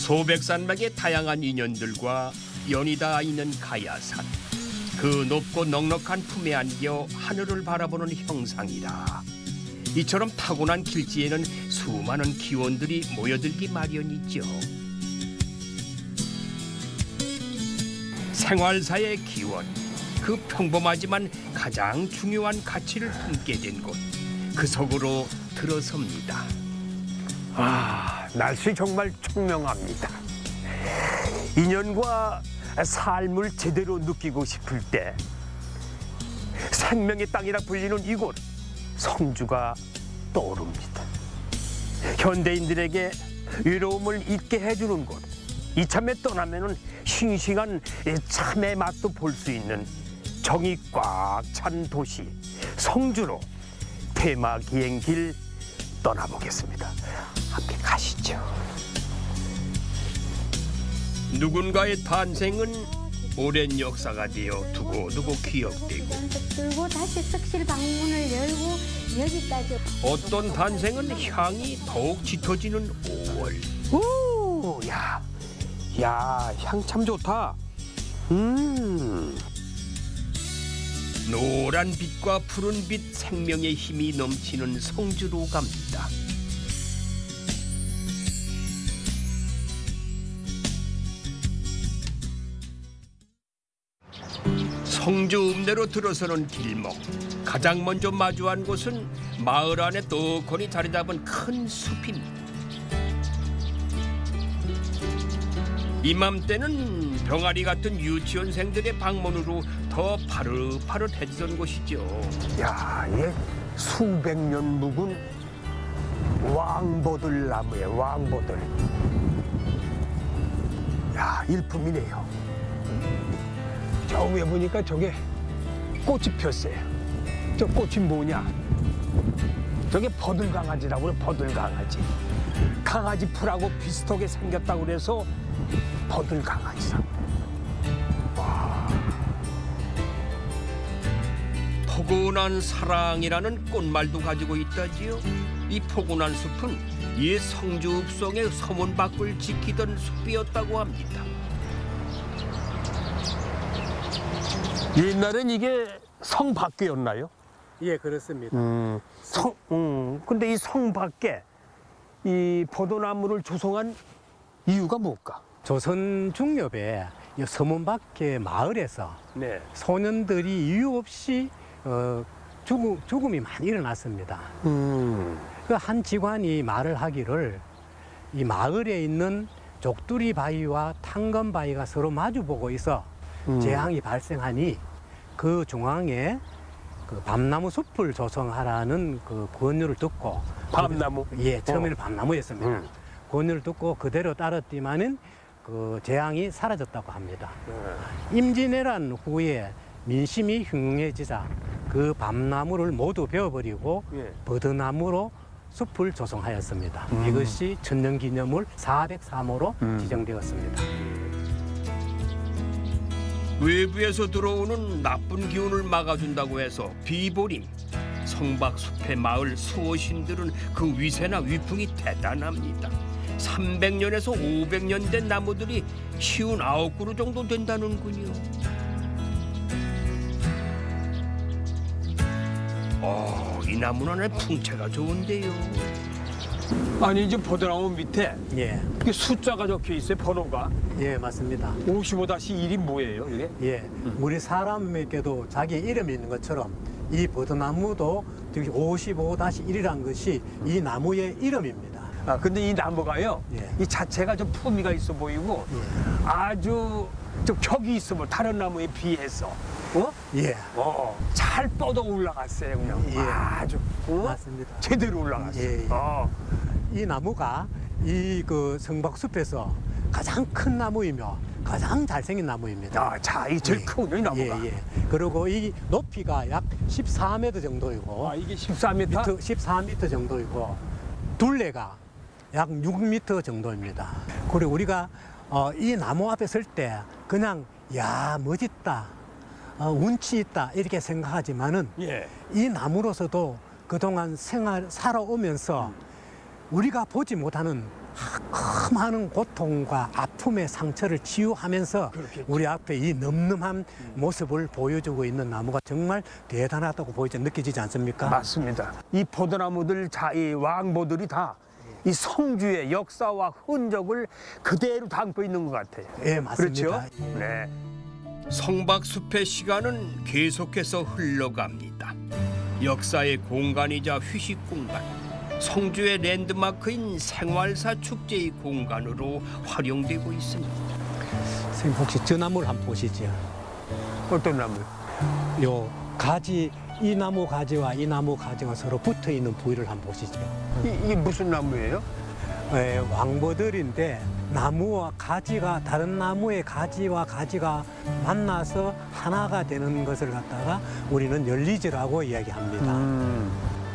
소백산맥의 다양한 인연들과 연이 닿아 있는 가야산. 그 높고 넉넉한 품에 안겨 하늘을 바라보는 형상이라. 이처럼 타고난 길지에는 수많은 기원들이 모여들기 마련이죠. 생활사의 기원, 그 평범하지만 가장 중요한 가치를 품게 된 곳, 그 속으로 들어섭니다. 날씨 정말 청명합니다. 인연과 삶을 제대로 느끼고 싶을 때 생명의 땅이라 불리는 이곳 성주가 떠오릅니다. 현대인들에게 외로움을 잊게 해주는 곳, 이참에 떠나면은 싱싱한 참의 맛도 볼 수 있는 정이 꽉 찬 도시 성주로 테마 기행길 떠나보겠습니다. 함께 가시죠. 누군가의 탄생은 오랜 역사가 되어 두고두고 기억되고, 들고 다시 석실 방문을 열고 여기까지. 어떤 탄생은 향이 더욱 짙어지는 5월. 오, 야, 향 참 좋다. 노란 빛과 푸른 빛, 생명의 힘이 넘치는 성주로 갑니다. 성주 읍내로 들어서는 길목. 가장 먼저 마주한 곳은 마을 안에 떡하니 자리 잡은 큰 숲입니다. 이맘때는 병아리 같은 유치원생들의 방문으로 더 파릇파릇해지던 곳이죠. 야, 얘 수백 년 묵은 왕보들 나무에 왕보들. 야, 일품이네요. 저 위에 보니까 저게 꽃이 폈어요. 저 꽃이 뭐냐? 저게 버들강아지라고 그래, 버들강아지. 강아지 풀하고 비슷하게 생겼다고 그래서 버들강아지라고. 포근한 사랑이라는 꽃말도 가지고 있다지요. 이 포근한 숲은 옛 성주 읍성의 서문 밖을 지키던 숲이었다고 합니다. 옛날엔 이게 성 밖이었나요? 예, 그렇습니다. 근데 이 성 밖에 이 포도나무를 조성한 이유가 뭘까? 조선 중엽에 이 서문 밖의 마을에서 네. 소년들이 이유 없이 죽음이 많이 일어났습니다. 그 한 직관이 말을 하기를 이 마을에 있는 족두리 바위와 탕검 바위가 서로 마주보고 있어 재앙이 발생하니 그 중앙에 그 밤나무 숲을 조성하라는 그 권유를 듣고. 밤나무? 예, 처음에는 밤나무였습니다. 권유를 듣고 그대로 따랐지만은 그 재앙이 사라졌다고 합니다. 임진왜란 후에 민심이 흉흉해지자 그 밤나무를 모두 베어버리고 버드나무로 숲을 조성하였습니다. 이것이 천년기념물 403호로 지정되었습니다. 외부에서 들어오는 나쁜 기운을 막아준다고 해서 비보림. 성박숲의 마을 수호신들은 그 위세나 위풍이 대단합니다. 300년에서 500년 된 나무들이 59그루 정도 된다는군요. 이 나무는 풍채가 좋은데요. 아니, 이제 포도나무 밑에 예, 이게 숫자가 적혀 있어요, 번호가. 예, 맞습니다. 55-1이 뭐예요, 이게? 예, 우리 사람에게도 자기 이름이 있는 것처럼 이 버드나무도 55-1이라는 것이 이 나무의 이름입니다. 근데 이 나무가요, 예. 이 자체가 좀 품위가 있어 보이고 아주 좀 격이 있어 보여, 다른 나무에 비해서. 예, 잘 뻗어 올라갔어요, 그냥. 예. 아주. 맞습니다. 제대로 올라갔어요. 예. 이 나무가 이 그 성박숲에서 가장 큰 나무이며 가장 잘생긴 나무입니다. 자, 이 제일 크군요, 이 나무가. 예. 그리고 이 높이가 약 14m 정도이고. 이게 14m? 14m 정도이고 둘레가 약 6m 정도입니다. 그리고 우리가 이 나무 앞에 설 때 그냥 야, 멋있다, 운치 있다 이렇게 생각하지만은 이 나무로서도 그동안 살아오면서 우리가 보지 못하는 많은 고통과 아픔의 상처를 치유하면서 우리 앞에 이 늠름한 모습을 보여주고 있는 나무가 정말 대단하다고 느껴지지 않습니까? 맞습니다. 이 포도나무들, 이 왕보들이 다 이 성주의 역사와 흔적을 그대로 담고 있는 것 같아요. 예, 맞습니다. 그렇죠? 네. 성박숲의 시간은 계속해서 흘러갑니다. 역사의 공간이자 휴식 공간, 성주의 랜드마크인 생활사 축제의 공간으로 활용되고 있습니다. 선생님 혹시 저 나무를 한번 보시죠. 어떤 나무요? 요 가지, 이 나무 가지와 이 나무 가지가 서로 붙어 있는 부위를 한번 보시죠. 이게 무슨 나무예요? 왕보들인데 나무와 가지가 다른 나무의 가지와 가지가 만나서 하나가 되는 것을 갖다가 우리는 열리지라고 이야기합니다.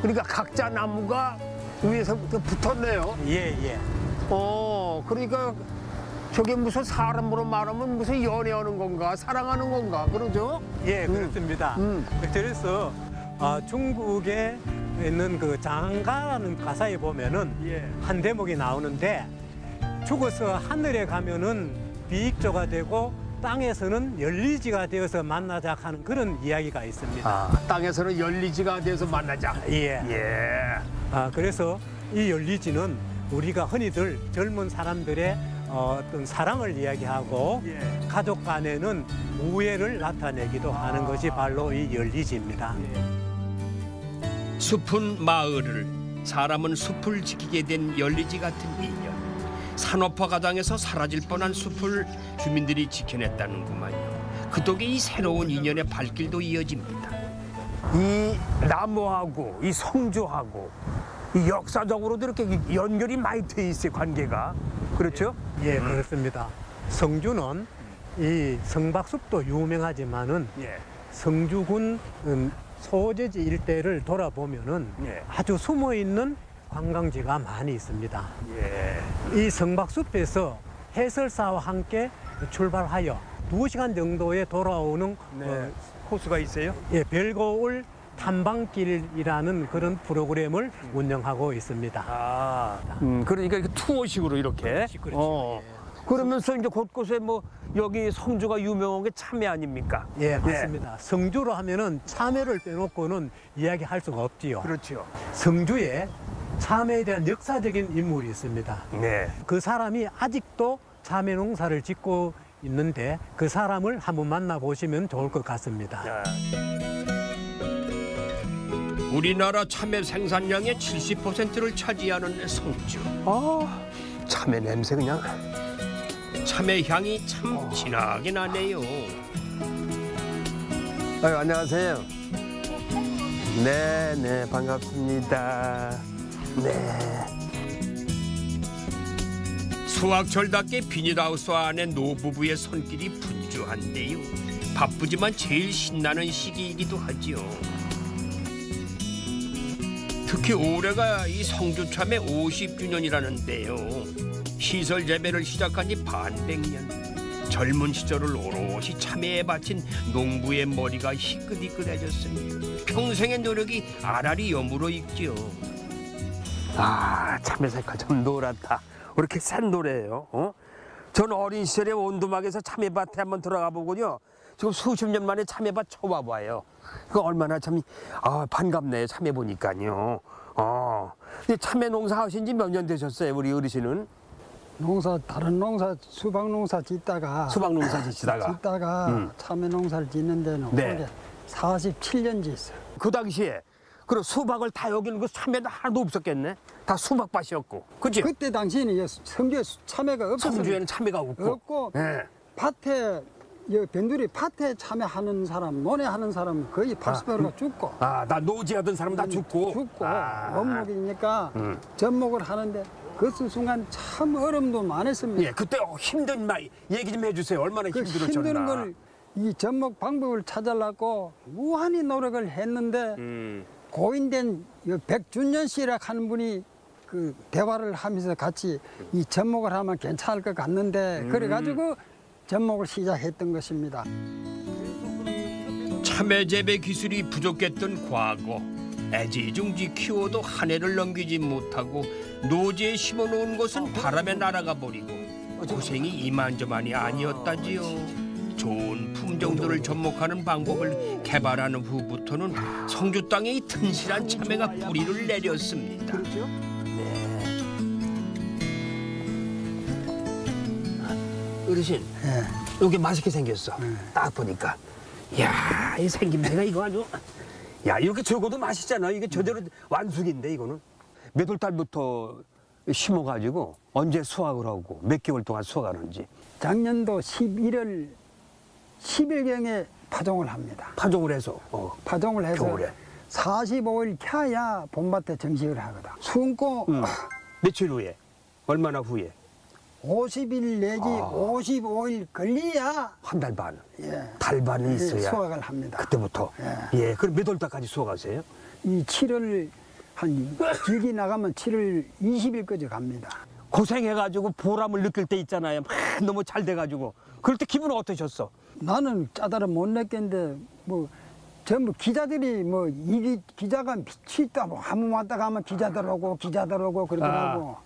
그러니까 각자 나무가 위에서부터 붙었네요. 예. 그러니까 저게 무슨 사람으로 말하면 무슨 연애하는 건가, 사랑하는 건가, 그러죠? 예, 그렇습니다. 그래서 중국에 있는 그 장가라는 가사에 보면은 한 대목이 나오는데 죽어서 하늘에 가면은 비익조가 되고 땅에서는 열리지가 되어서 만나자 하는 그런 이야기가 있습니다. 땅에서는 열리지가 돼서 만나자. 예. 그래서 이 열리지는 우리가 흔히들 젊은 사람들의 어떤 사랑을 이야기하고 가족 간에는 우애를 나타내기도 하는 것이 바로 이 열리지입니다. 숲은 마을을, 사람은 숲을 지키게 된 열리지 같은 인연. 산업화 과정에서 사라질 뻔한 숲을 주민들이 지켜냈다는구만요. 그 덕에 이 새로운 인연의 발길도 이어집니다. 이 나무하고 이 성주하고 이 역사적으로도 이렇게 연결이 많이 돼 있어요, 관계가. 그렇죠? 예, 그렇습니다. 성주는 이 성박숲도 유명하지만은 성주군 소재지 일대를 돌아보면은 아주 숨어 있는 관광지가 많이 있습니다. 이 성박숲에서 해설사와 함께 출발하여 2시간 정도에 돌아오는 코스가 있어요? 별거울 탐방길이라는 그런 프로그램을 운영하고 있습니다. 그러니까 이렇게 투어식으로 이렇게. 그렇죠. 그러면서 이제 곳곳에 뭐 여기 성주가 유명한 게 참외 아닙니까? 예, 맞습니다. 성주로 하면은 참외를 빼놓고는 이야기할 수가 없지요. 그렇죠. 성주에 참외에 대한 역사적인 인물이 있습니다. 그 사람이 아직도 참외 농사를 짓고 있는데 그 사람을 한번 만나보시면 좋을 것 같습니다. 우리나라 참외 생산량의 70%를 차지하는 성주. 참외 냄새 그냥. 참외 향이 참 진하게 나네요. 안녕하세요. 네, 반갑습니다. 네. 수확철답게 비닐하우스 안에 노부부의 손길이 분주한데요. 바쁘지만 제일 신나는 시기이기도 하지요. 특히 올해가 이 성주 참외 50주년이라는데요. 시설 재배를 시작한 지 반백년. 젊은 시절을 오롯이 참외에 바친 농부의 머리가 희끗희끗해졌으니 평생의 노력이 아라리 여물어 있지요. 참외 색깔 참 노랗다. 이렇게 산 노래예요. 전 어린 시절에 온두막에서 참외밭에 한번 들어가 보군요. 지금 수십 년 만에 참외밭 처음 와봐요. 그 얼마나 참 반갑네요. 참외 보니까요. 참외 농사 하신 지 몇 년 되셨어요, 우리 어르신은? 다른 농사, 수박 농사 짓다가 참외 농사를 짓는 데는 올해 47년 짓어요. 그 당시에 그리고 수박을 다 여기는 그 참외는 하나도 없었겠네. 다 수박밭이었고, 그죠? 그때 당시에는 성주에 참외가 없었어요. 성주에는 참외가 없고, 밭에 변두리 밭에 참외하는 사람, 논에하는 사람 거의 80%가 죽고. 나 노지하던 사람 다 죽고. 원목이니까 접목을 하는데 그 순간 참 어려움도 많았습니다. 그때 힘든 말 얘기 좀 해주세요. 얼마나 힘들었나. 힘든 걸 이 접목 방법을 찾으려고 무한히 노력을 했는데 고인된 백준년 씨라 하는 분이 그 대화를 하면서 같이 이 접목을 하면 괜찮을 것 같는데 그래가지고 접목을 시작했던 것입니다. 참외 재배 기술이 부족했던 과거. 애지중지 키워도 한 해를 넘기지 못하고 노지에 심어놓은 것은 바람에 날아가 버리고 고생이 이만저만이 아니었다지요. 좋은 품종들을 접목하는 방법을 개발하는 후부터는 성주 땅에 이 튼실한 참외가 뿌리를 내렸습니다. 어르신, 이게 맛있게 생겼어. 딱 보니까. 이야, 이 생김새가 이거 아주. 야, 이렇게 적어도 맛있잖아. 이게 저대로 완숙인데, 이거는. 몇 월 달부터 심어가지고 언제 수확을 하고 몇 개월 동안 수확하는지. 작년도 11월 10일경에 파종을 합니다. 파종을 해서. 파종을 해서 겨울에. 45일 켜야 봄밭에 정식을 하거든. 숨고 며칠 후에? 얼마나 후에? 50일 내지 55일 걸려야 한 달 반. 예. 달 반은 있어야. 수확을 합니다. 그때부터. 예. 그럼 몇 월 달까지 수확하세요? 이 7월 한 길게 나가면 7월 20일까지 갑니다. 고생해가지고 보람을 느낄 때 있잖아요. 막 너무 잘 돼가지고. 그럴 때 기분은 어떠셨어? 나는 짜다를 못 냈겠는데 뭐 전부 기자들이 뭐 이 기자가 미치다 뭐 한번 왔다 가면 기자들 오고 그러더라고.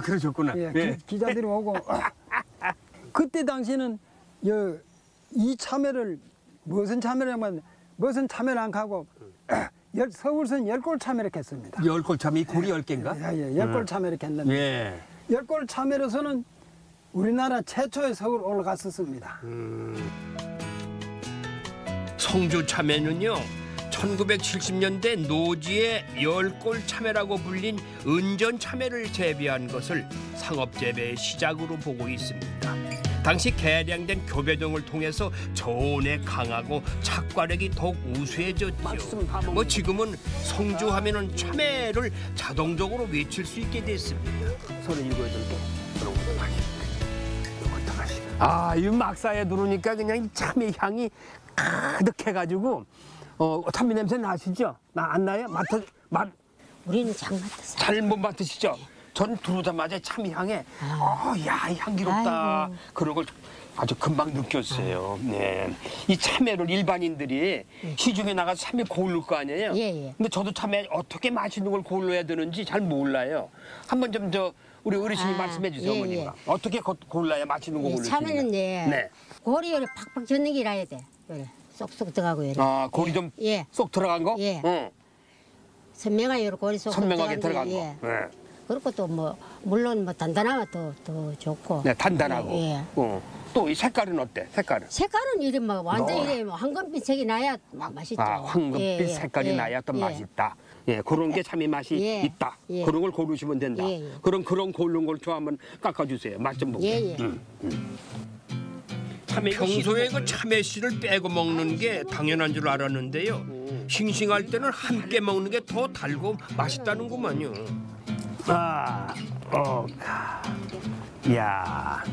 그러셨구나. 예, 기자들이 오고 그때 당시는 이 참외를 무슨 참외라면 무슨 참외를 안 가고 서울선 10골 참외를 했습니다. 10골 참외 골이 10개인가? 예, 10골 참외를 했는데 예. 10골 참외로서는 우리나라 최초의 서울 올라갔었습니다. 성주 참외는요 1970년대 노지의 10골 참외라고 불린 은전 참외를 재배한 것을 상업재배의 시작으로 보고 있습니다. 당시 개량된 교배종을 통해서 저온에 강하고 착과력이 더욱 우수해졌죠. 뭐 지금은 성주 하면은 참외를 자동적으로 외칠 수 있게 됐습니다. 37개. 그런 것도 맛있네. 이것도 맛있네. 아, 이 막사에 들어오니까 그냥 참외 향이 가득해가지고 참외 냄새 나시죠? 안 나요? 우리는 장 맡았어요. 잘 못 맡으시죠? 전 들어오자마자 참외 향에 야, 향기롭다. 아이고. 그런 걸 아주 금방 느꼈어요. 네. 이 참외를 일반인들이 시중에 나가서 참외 고를 거 아니에요? 예. 근데 저도 참외 어떻게 맛있는 걸 골라야 되는지 잘 몰라요. 한번 좀 우리 어르신이 말씀해 주세요, 예, 어머니가. 어떻게 골라야 맛있는 거 고를 수 있나요? 참외는 네. 고리 요리 팍팍 젓는 게 나야 돼. 요리 쏙쏙 들어가고 요리. 고리 좀 쏙 예. 들어간 거? 예. 응. 선명하게 요리 고리 쏙쏙 선명하게 들어간 거. 예. 네. 그리고 또 뭐 물론 뭐 단단하면 더 좋고. 네, 단단하고. 예. 또 이 색깔은 어때? 색깔은 이래 막 완전 이래 뭐 황금빛색이 나야 맛있죠. 황금빛 색깔이 나야 또 맛있다. 예, 그런 게 참외 맛이 있다. 예. 그런 걸 고르시면 된다. 예. 그런 고른 걸 저 한번 깎아주세요. 맛 좀 보고. 예. 평소에 그 참외 씨를 빼고 먹는 게 당연한 줄 알았는데요. 싱싱할 때는 함께 먹는 게 더 달고 맛있다는구만요. 이야.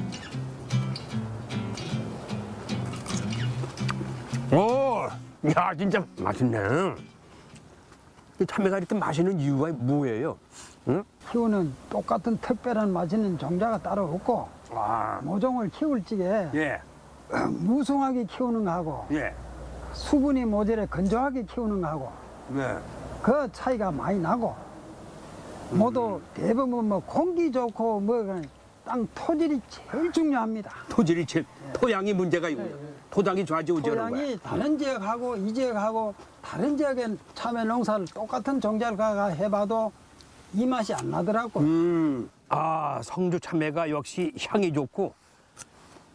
야, 진짜 맛있네. 이 참외가 이렇게 맛있는 이유가 뭐예요? 응? 키우는 똑같은 특별한 맛있는 종자가 따로 없고 모종을 키울 적에 예. 무성하게 키우는 거하고 예. 수분이 모자라 건조하게 키우는 거하고 네. 그 차이가 많이 나고 모두 대부분 뭐 공기 좋고 뭐 땅 토질이 제일 중요합니다. 토양이 문제가 있고 토양이 좌지우지하는 거야. 토양이 다른 지역하고 이 지역하고 다른 지역엔 참외 농사를 똑같은 종자를 해봐도 이 맛이 안 나더라고. 성주 참외가 역시 향이 좋고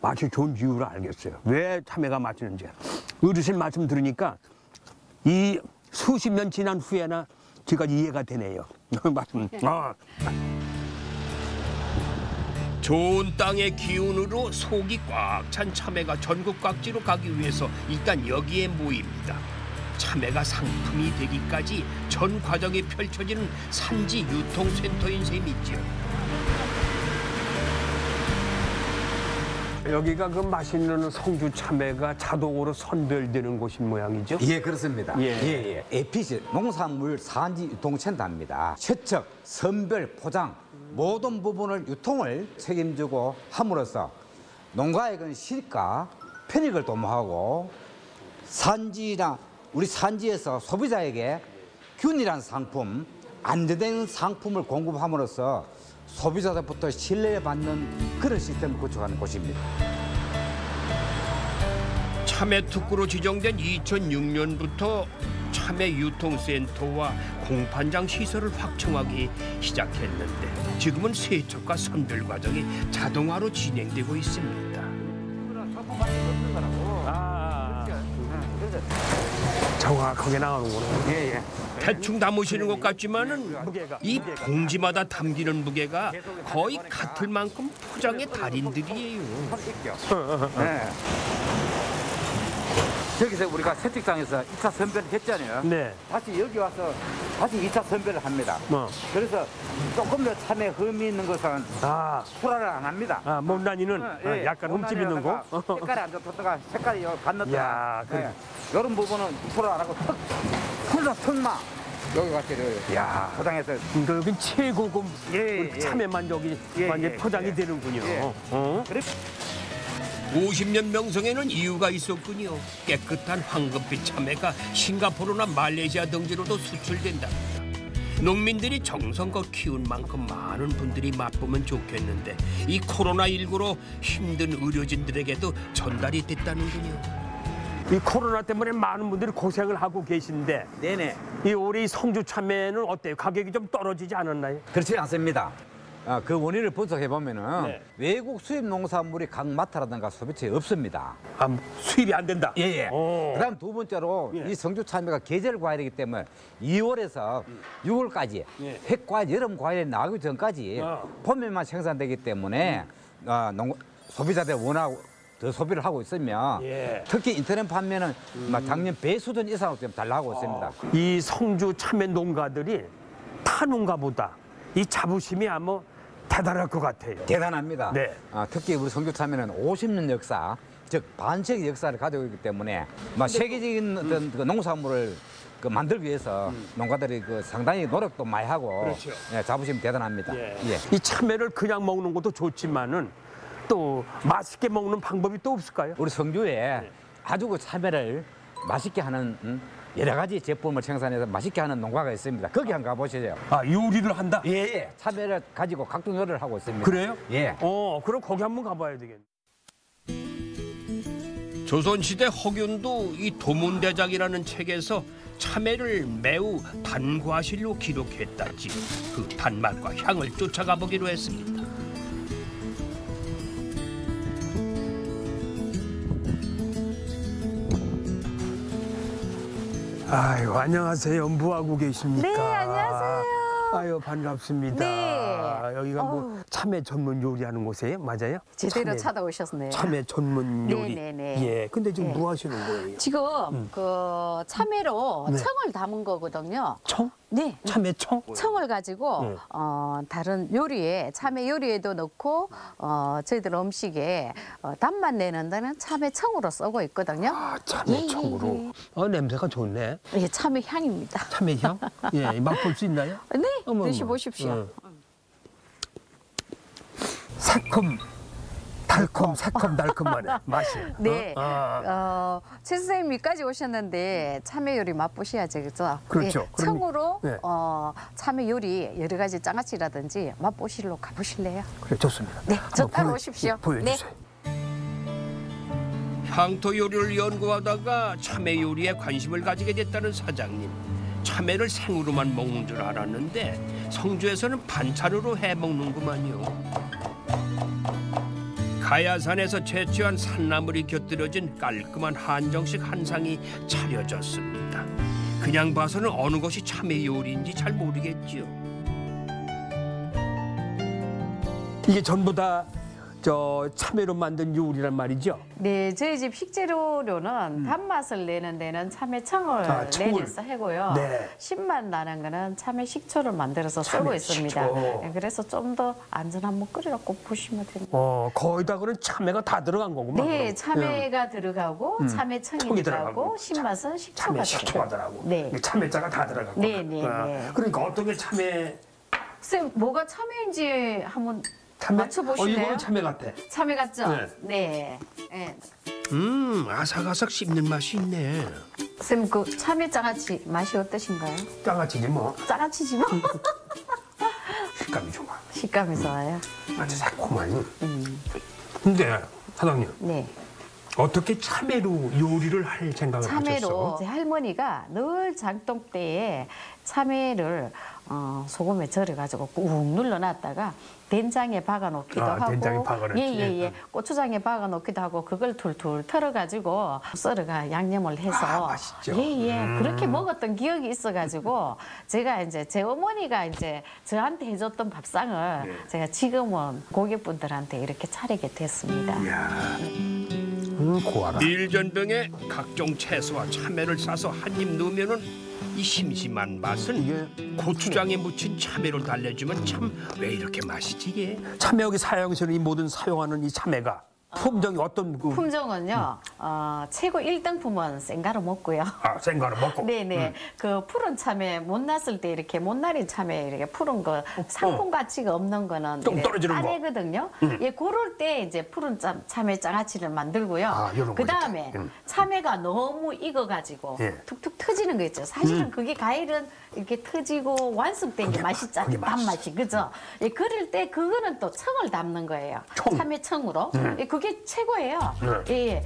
맛이 좋은 이유를 알겠어요. 왜 참외가 맛있는지. 어르신 말씀 들으니까 이 수십 년 지난 후에나 제가 이해가 되네요. 말씀. 좋은 땅의 기운으로 속이 꽉 찬 참외가 전국 각지로 가기 위해서 일단 여기에 모입니다. 참외가 상품이 되기까지 전 과정이 펼쳐지는 산지 유통센터인 셈이죠. 여기가 그 맛있는 성주 참외가 자동으로 선별되는 곳인 모양이죠? 예, 그렇습니다. 예. APC 농산물 산지 유통센터입니다. 채척, 선별, 포장 모든 부분을 유통을 책임지고 함으로써 농가에게는 시가, 편익을 도모하고 산지나 우리 산지에서 소비자에게 균일한 상품, 안정된 상품을 공급함으로써 소비자들부터 신뢰받는 그런 시스템을 구축하는 곳입니다. 참외 특구로 지정된 2006년부터 참외 유통센터와 공판장 시설을 확충하기 시작했는데 지금은 세척과 선별 과정이 자동화로 진행되고 있습니다. 정확하게 나오는구나. 예. 대충 담으시는 것 같지만은 이 봉지마다 담기는 무게가 거의 같을 만큼 포장의 달인들이에요. 네. 저기서 우리가 세척장에서 2차 선별을 했잖아요. 네. 다시 여기 와서 다시 2차 선별을 합니다. 그래서 조금 더 참외 흠이 있는 것은 출하를 안 합니다. 못난이는 약간 흠집 있는 거. 색깔이 안 좋다가 색깔이 반났다가 야, 그래. 이런 부분은 출하 안 하고 턱만 여기 같이 야, 포장해서 여긴 최고급 예. 참외만 저기 완전 포장이 되는군요. 그래. 50년 명성에는 이유가 있었군요. 깨끗한 황금빛 참외가 싱가포르나 말레이시아 등지로도 수출된답니다. 농민들이 정성껏 키운 만큼 많은 분들이 맛보면 좋겠는데 이 코로나19로 힘든 의료진들에게도 전달이 됐다는군요. 이 코로나 때문에 많은 분들이 고생을 하고 계신데 네네. 이 올해 성주 참외는 어때요? 가격이 좀 떨어지지 않았나요? 그렇지 않습니다. 그 원인을 분석해 보면은 네. 외국 수입 농산물이 각 마트라든가 소비처에 없습니다. 수입이 안 된다. 예. 그다음 두 번째로 이 성주 참외가 계절 과일이기 때문에 2월에서 6월까지 핵과일, 여름 과일이 나오기 전까지 봄에만 생산되기 때문에 소비자들 원하고 더 소비를 하고 있으며 특히 인터넷 판매는 작년 배 수준 이상으로 좀 잘 나오고 있습니다. 이 성주 참외 농가들이 타 농가보다 이 자부심이 아마 대단할 것 같아요. 대단합니다. 네. 특히 우리 성주 참외는 50년 역사, 즉 반세기 역사를 가지고 있기 때문에 세계적인 어떤 그 농산물을 만들기 위해서 농가들이 상당히 노력도 많이 하고 자부심이 대단합니다. 이 참외를 그냥 먹는 것도 좋지만은 또 맛있게 먹는 방법이 또 없을까요? 우리 성주에 아주 그 참외를 맛있게 하는 여러 가지 제품을 생산해서 맛있게 하는 농가가 있습니다. 거기 한번 가보시죠. 요리를 한다? 예. 참외를 가지고 각종 요리를 하고 있습니다. 그래요? 예. 그럼 거기 한번 가봐야 되겠네. 조선시대 허균도 이 도문대작이라는 책에서 참외를 매우 단과실로 기록했다지 그 단맛과 향을 쫓아가 보기로 했습니다. 아유, 안녕하세요. 뭐 하고 계십니까? 네, 안녕하세요. 아유, 반갑습니다. 네. 여기가 뭐 참외 전문 요리하는 곳이에요? 맞아요? 제대로 찾아오셨네요. 참외 전문 요리. 네네네. 예. 근데 지금 뭐 하시는 거예요? 지금 그 참외로 청을 담은 거거든요. 청? 네. 참외청? 청을 가지고 다른 요리에 참외 요리에도 넣고 저희들 음식에 단맛 내는 데는 참외청으로 쓰고 있거든요. 참외청으로. 냄새가 좋네. 예, 참외 향입니다. 참외향? 예, 맛볼 수 있나요? 네, 어머, 드셔보십시오. 새콤, 달콤, 새콤, 달콤하네 맛이. 네. 최 선생님이까지 오셨는데 참외 요리 맛보셔야죠, 그죠? 그렇죠. 예, 청으로 네. 참외 요리 여러 가지 장아찌라든지 맛보시러 가보실래요? 그래, 좋습니다. 네, 저 한번 따라오십시오. 보여주세요. 향토 요리를 연구하다가 참외 요리에 관심을 가지게 됐다는 사장님. 참외를 생으로만 먹는 줄 알았는데 성주에서는 반찬으로 해 먹는구만요. 가야산에서 채취한 산나물이 곁들여진 깔끔한 한정식 한 상이 차려졌습니다. 그냥 봐서는 어느 것이 참외 요리인지 잘 모르겠지요. 이게 전부 다 저 참외로 만든 요리란 말이죠? 네, 저희 집 식재료로는 단맛을 내는 데는 참외청을 청을. 내려서 하고요. 네. 신맛 나는 거는 참외 식초를 만들어서 쓰고 참외 있습니다. 식초. 네, 그래서 좀 더 안전한 물 끓여갖고 보시면 됩니다. 거의 다 그런 참외가 다 들어간 거구만. 네, 그럼. 참외가 들어가고 참외청이 청이 들어가고 들어가고, 신맛은 식초가 참외 식초가 들어가고. 네. 참외자가 다 들어가고. 네, 네, 네. 그러니까 어떤 게 참외? 쌤, 뭐가 참외인지 한번 참외? 맞춰보실래요? 이거는 참외 같아. 참외 같죠? 네. 네. 네. 아삭아삭 씹는 맛이 있네. 쌤, 그 참외 장아찌 맛이 어떠신가요? 장아찌지 뭐. 장아찌지 뭐. 식감이 좋아. 식감이 좋아요. 아주 새콤하니. 근데 사장님 네. 어떻게 참외로 요리를 할 생각을 참외로 하셨어? 제 할머니가 늘 장독대에 참외를 소금에 절여가지고 꾹 눌러놨다가 된장에 박아놓기도 하고, 된장에 박아놓지. 예예예, 고추장에 박아놓기도 하고 그걸 툴툴 털어가지고 썰어가 양념을 해서 맛있죠. 예예 그렇게 먹었던 기억이 있어가지고 제가 이제 제 어머니가 이제 저한테 해줬던 밥상을 제가 지금은 고객분들한테 이렇게 차리게 됐습니다. 이야, 고와라. 밀전병에 각종 채소와 참외를 싸서 한 입 넣으면은 이 심심한 맛은 이게 고추장에 묻힌 참외를 달래주면 참 왜 이렇게 맛이지 이게? 참외 여기 사용하시는 이 모든 사용하는 이 참외가 품종이 어떤 그 품종은요, 최고 1등품은 생가루 먹고요. 생과를 먹고. 네네. 그 푸른 참외 못 났을 때 이렇게 못 나린 참외 이렇게 푸른 거 상품 가치가 없는 거는 좀 떨어지는 거. 따내거든요. 예, 그럴 때 이제 푸른 참외 장아찌를 만들고요. 요런 거 그 다음에 이렇게. 참외가 너무 익어가지고 예. 툭툭 터지는 거 있죠. 사실은 그게 과일은 이렇게 터지고 완숙된 게 맛있잖아요. 그게 맛있어. 단맛이 그죠? 예, 그럴 때 그거는 또 청을 담는 거예요. 청. 참외청으로. 예, 그게 최고예요. 네. 예.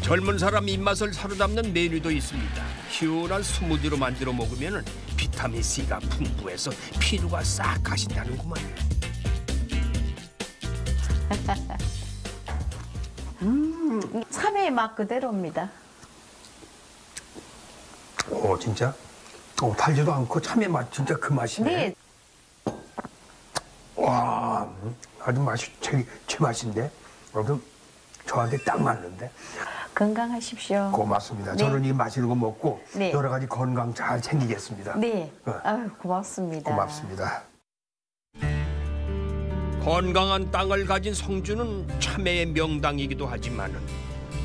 젊은 사람 입맛을 사로잡는 메뉴도 있습니다. 시원한 스무디로 만들어 먹으면 비타민 C가 풍부해서 피로가 싹 가신다는구만. 참외의 맛 그대로입니다. 진짜? 달지도 않고 참외 맛 진짜 그 맛이네. 네. 와, 아주 맛이 제 맛인데. 아무튼 저한테 딱 맞는데. 건강하십시오. 고맙습니다. 네. 저는 이 맛있는 거 먹고 네. 여러 가지 건강 잘 챙기겠습니다. 네. 어. 아유, 고맙습니다. 고맙습니다. 건강한 땅을 가진 성주는 참외의 명당이기도 하지만은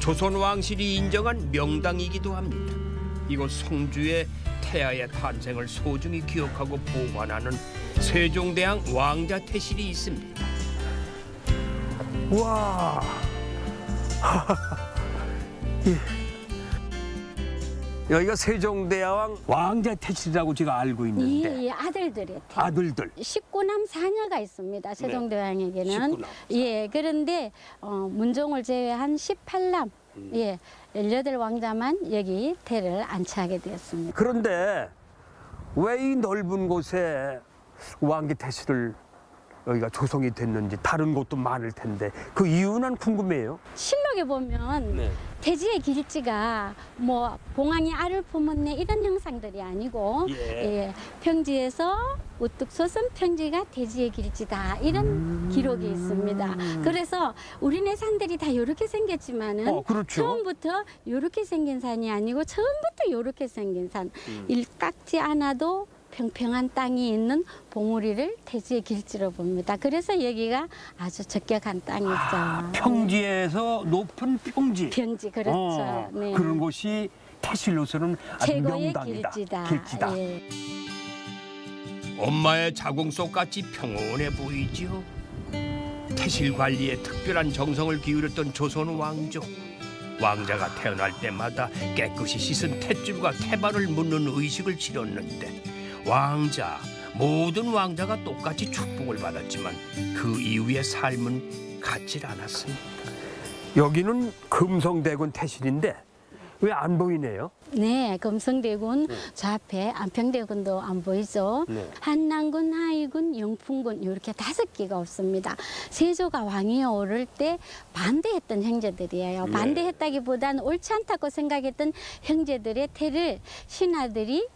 조선 왕실이 인정한 명당이기도 합니다. 이곳 성주의 태아의 탄생을 소중히 기억하고 보관하는 세종대왕 왕자 태실이 있습니다. 와. 여기가 세종대왕 왕자 태실이라고 제가 알고 있는데 예, 아들들이 아들들. 19남 4녀가 있습니다. 세종대왕에게는. 19남. 예, 그런데 문종을 제외한 18남, 예, 18왕자만 여기 태를 안치하게 되었습니다. 그런데 왜 이 넓은 곳에 왕기 태실을 여기가 조성이 됐는지 다른 곳도 많을 텐데 그 이유는 궁금해요. 실록에 보면 태지의 길지가 뭐 봉황이 알을 품었네 이런 형상들이 아니고 예, 평지에서 우뚝 솟은 평지가 태지의 길지다 이런 기록이 있습니다. 그래서 우리네 산들이 다 이렇게 생겼지만은 그렇죠. 처음부터 이렇게 생긴 산이 아니고 처음부터 이렇게 생긴 산. 일깎지 않아도 평평한 땅이 있는 봉우리를 태지의 길지로 봅니다. 그래서 여기가 아주 적격한 땅이죠. 평지에서 높은 평지. 평지 그렇죠. 네. 그런 곳이 태실로서는 아주 최고의 명당이다. 길지다. 예. 엄마의 자궁 속같이 평온해 보이지요. 태실 관리에 특별한 정성을 기울였던 조선 왕조. 왕자가 태어날 때마다 깨끗이 씻은 탯줄과 태발을 묻는 의식을 치렀는데 왕자, 모든 왕자가 똑같이 축복을 받았지만 그 이후의 삶은 같질 않았습니다. 여기는 금성대군 태실인데 왜 안 보이네요? 네, 금성대군 저 앞에 안평대군도 안 보이죠. 한남군, 하의군, 영풍군 이렇게 5개가 없습니다. 세조가 왕위에 오를 때 반대했던 형제들이에요. 반대했다기보다는 옳지 않다고 생각했던 형제들의 태를 신하들이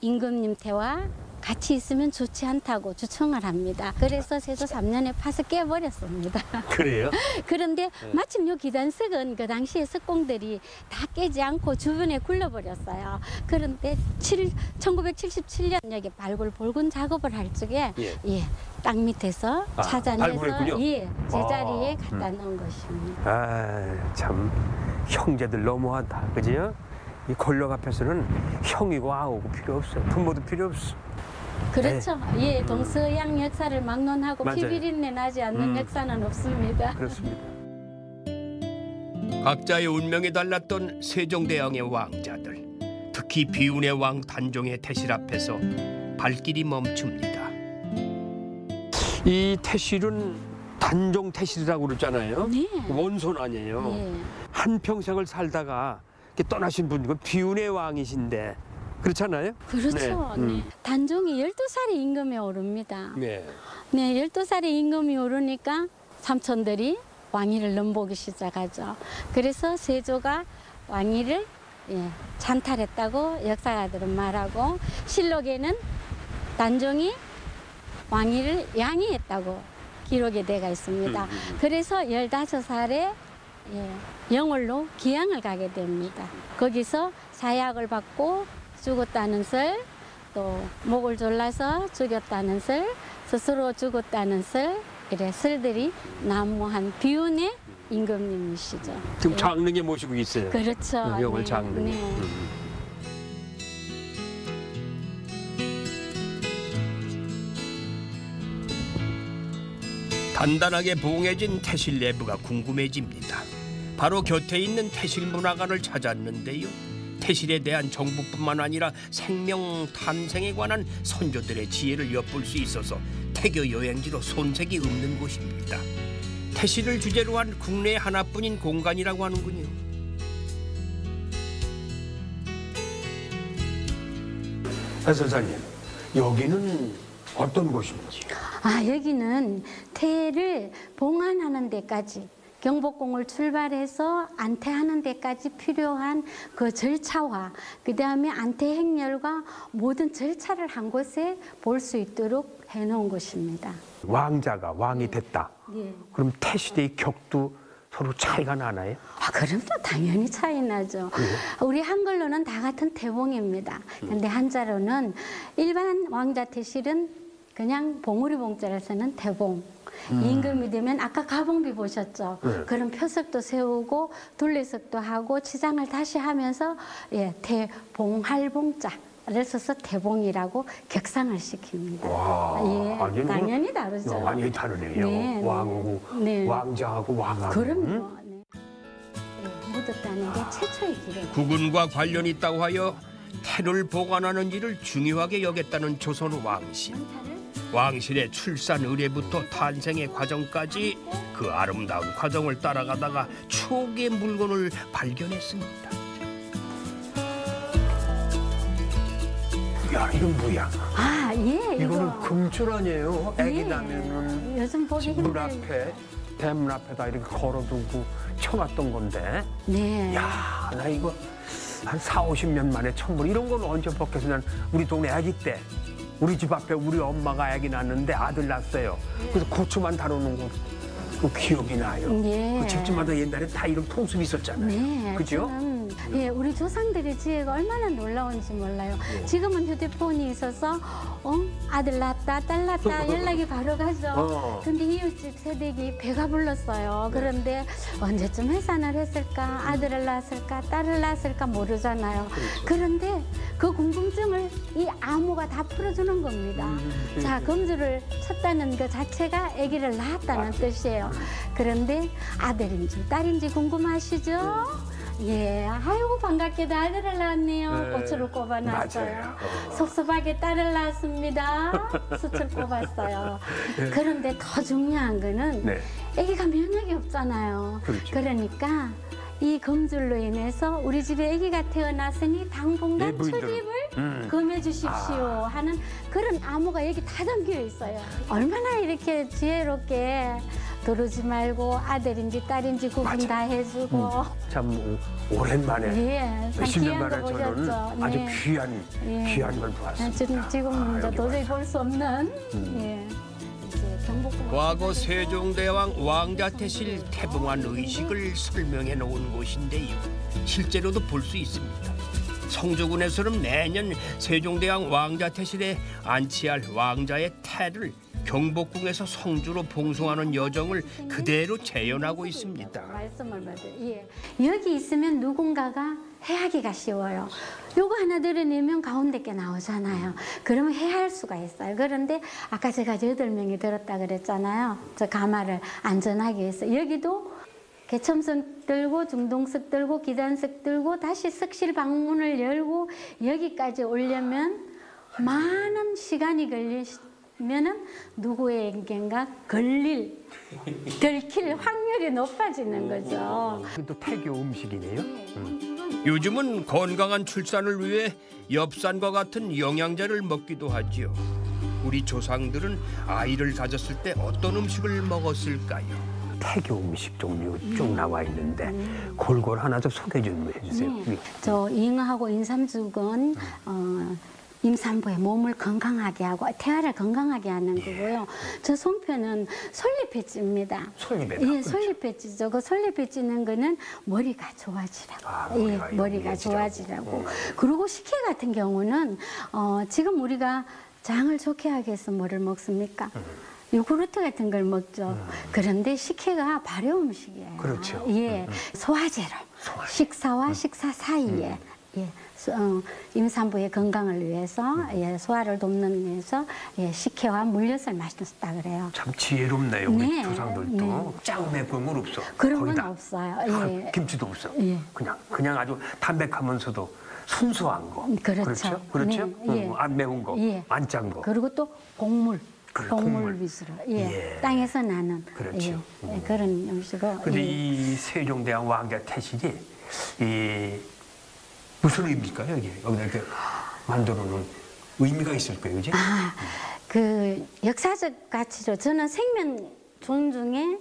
임금님 태와 같이 있으면 좋지 않다고 주청을 합니다. 그래서 세조 3년에 파서 깨버렸습니다. 그래요? 그런데 마침 요 기단석은 그 당시에 석공들이 다 깨지 않고 주변에 굴러버렸어요. 그런데 1977년 여기 발굴 볼군 작업을 할 적에 땅 밑에서 찾아내서 발굴했군요? 제자리에 갖다 놓은 것입니다. 참 형제들 너무하다, 그지요? 이 권력 앞에서는 형이고 아우고 필요 없어요. 부모도 필요 없어. 그렇죠. 예, 동서양 역사를 막론하고 맞아요. 피비린내 나지 않는 역사는 없습니다. 그렇습니다. 각자의 운명이 달랐던 세종대왕의 왕자들. 특히 비운의 왕 단종의 태실 앞에서 발길이 멈춥니다. 이 태실은 단종 태실이라고 그러잖아요. 네. 원손 아니에요. 네. 한평생을 살다가 이렇게 떠나신 분이고 비운의 왕이신데 그렇잖아요. 그렇죠. 네. 네. 단종이 12살에 임금에 오릅니다. 네. 네, 12살에 임금이 오르니까 삼촌들이 왕위를 넘보기 시작하죠. 그래서 세조가 왕위를 찬탈했다고 역사가들은 말하고, 실록에는 단종이 왕위를 양위했다고 기록이 되어 있습니다. 그래서 15살에 영월로 기양을 가게 됩니다. 거기서 사약을 받고 죽었다는 설, 또 목을 졸라서 죽였다는 설, 스스로 죽었다는 설, 이래 설들이 난무한 비운의 임금님이시죠. 지금 장릉에 모시고 있어요. 그렇죠. 영월 장릉에. 네. 단단하게 봉해진 태실 내부가 궁금해집니다. 바로 곁에 있는 태실 문화관을 찾았는데요. 태실에 대한 정보뿐만 아니라 생명 탄생에 관한 선조들의 지혜를 엿볼 수 있어서 태교 여행지로 손색이 없는 곳입니다. 태실을 주제로 한 국내 하나뿐인 공간이라고 하는군요. 해설사님, 여기는 어떤 곳인지? 여기는 태를 봉안하는 데까지, 경복궁을 출발해서 안태하는 데까지 필요한 그 절차와 그다음에 안태 행렬과 모든 절차를 한 곳에 볼 수 있도록 해놓은 곳입니다. 왕자가 왕이 됐다. 예. 그럼 태시대의 격도 서로 차이가 나나요? 그럼요. 당연히 차이 나죠. 우리 한글로는 다 같은 태봉입니다. 근데 한자로는 일반 왕자 태실은 그냥 봉우리 봉자를 쓰는 태봉. 임금이 되면 아까 가봉비 보셨죠? 그런 표석도 세우고 둘레석도 하고 치장을 다시 하면서 태봉할봉자를 써서 태봉이라고 격상을 시킵니다. 와, 당연히 다르죠. 완전히 다르네요. 네, 왕하고 네. 왕자하고 왕하고. 그럼요. 네. 묻었다는 게 최초의 기록. 국운과 관련이 있다고 하여 태를 보관하는 일을 중요하게 여겼다는 조선 왕실. 왕실의 출산 의례부터 탄생의 과정까지 그 아름다운 과정을 따라가다가 추억의 물건을 발견했습니다. 야, 이건 뭐야? 이거는 이거. 금줄 아니에요? 애기 예. 나면은 요즘 보기 문 힘들. 앞에, 대문 앞에다 이렇게 걸어두고 쳐놨던 건데. 네. 야, 나 이거 한 40-50년 만에 처음 보는 이런 건 언제 봤겠어? 난 우리 동네 아기 때 우리 집 앞에 우리 엄마가 아기 낳았는데 아들 낳았어요. 그래서 고추만 다루는 거 그 기억이 나요. 네. 그 집집마다 옛날에 다 이런 통습이 있었잖아요. 네. 그죠? 우리 조상들의 지혜가 얼마나 놀라운지 몰라요. 지금은 휴대폰이 있어서 아들 낳았다, 딸 낳았다 연락이 바로 가죠. 근데 이웃집 새댁이 배가 불렀어요. 그런데 언제쯤 해산을 했을까, 아들을 낳았을까, 딸을 낳았을까 모르잖아요. 그런데 그 궁금증을 이 암호가 다 풀어주는 겁니다. 자, 검주를 쳤다는 것 자체가 아기를 낳았다는 뜻이에요. 그런데 아들인지 딸인지 궁금하시죠? 아이고 반갑게도 아들을 낳았네요. 고추를 꼽아놨어요. 섭섭하게 딸을 낳았습니다. 숯을 꼽았어요. 그런데 더 중요한 거는 아기가 면역이 없잖아요. 그러니까 이 검줄로 인해서 우리 집에 아기가 태어났으니 당분간 출입을 금해 주십시오 하는 그런 암호가 여기 다 담겨 있어요. 얼마나 이렇게 지혜롭게 도르지 말고 아들인지 딸인지 구분 다 해주고. 참 오랜만에 몇십 년 만에 저는 아주 네. 귀한 걸 보았습니다. 지금 도저히 볼 수 없는 과거 세종대왕 왕자태실 태봉한 의식을 설명해 놓은 곳인데요. 실제로도 볼 수 있습니다. 성조군에서는 매년 세종대왕 왕자태실에 안치할 왕자의 태를 경복궁에서 성주로 봉송하는 여정을 그대로 재현하고 있습니다. 말씀을 받아요. 여기 있으면 누군가가 해하기가 쉬워요. 요거 하나 드러내면 가운데 게 나오잖아요. 그러면 해할 수가 있어요. 그런데 아까 제가 8명이 들었다 그랬잖아요. 저 가마를 안전하게 해서 여기도 개첨석 들고 중동석 들고 기단석 들고 다시 석실 방문을 열고 여기까지 오려면 많은 시간이 걸리면은 누구에겐가 들킬 확률이 높아지는 거죠. 또 태교 음식이네요. 요즘은 건강한 출산을 위해 엽산과 같은 영양제를 먹기도 하지요. 우리 조상들은 아이를 가졌을 때 어떤 음식을 먹었을까요? 태교 음식 종류 쭉 나와 있는데 골고루 하나 좀 소개 좀 해주세요. 저 잉어하고 인삼죽은 임산부의 몸을 건강하게 하고 태아를 건강하게 하는 거고요. 저 송편은 솔잎배지입니다. 솔잎에다. 예, 솔잎배지죠. 그 솔잎배지는 거는 머리가 좋아지라고. 머리가 좋아지라고. 그리고 식혜 같은 경우는 지금 우리가 장을 좋게 하기 위해서 뭐를 먹습니까? 요구르트 같은 걸 먹죠. 그런데 식혜가 발효 음식이에요. 그렇죠. 예, 소화제로 식사와 식사 사이에 임산부의 건강을 위해서 소화를 돕는 위해서 식혜와 물엿을 마셨다 그래요. 참 지혜롭네요. 우리 네, 조상들도 네. 짱 매운 건 없어. 그런 거의 건 다. 없어요. 예. 김치도 없어. 예. 그냥 아주 담백하면서도 순수한 거. 그렇죠. 그렇죠? 네, 예. 안 매운 거, 예. 안 짠 거. 그리고 또 곡물. 그래, 곡물 곡물. 위주로 예. 땅에서 나는 그렇죠. 그런 음식으로. 근데 이 세종대왕 왕자 태실이 이 무슨 의미일까요? 여기다 이렇게 만들어 놓은 의미가 있을 거예요, 그지? 그 역사적 가치로 저는 생명 존중에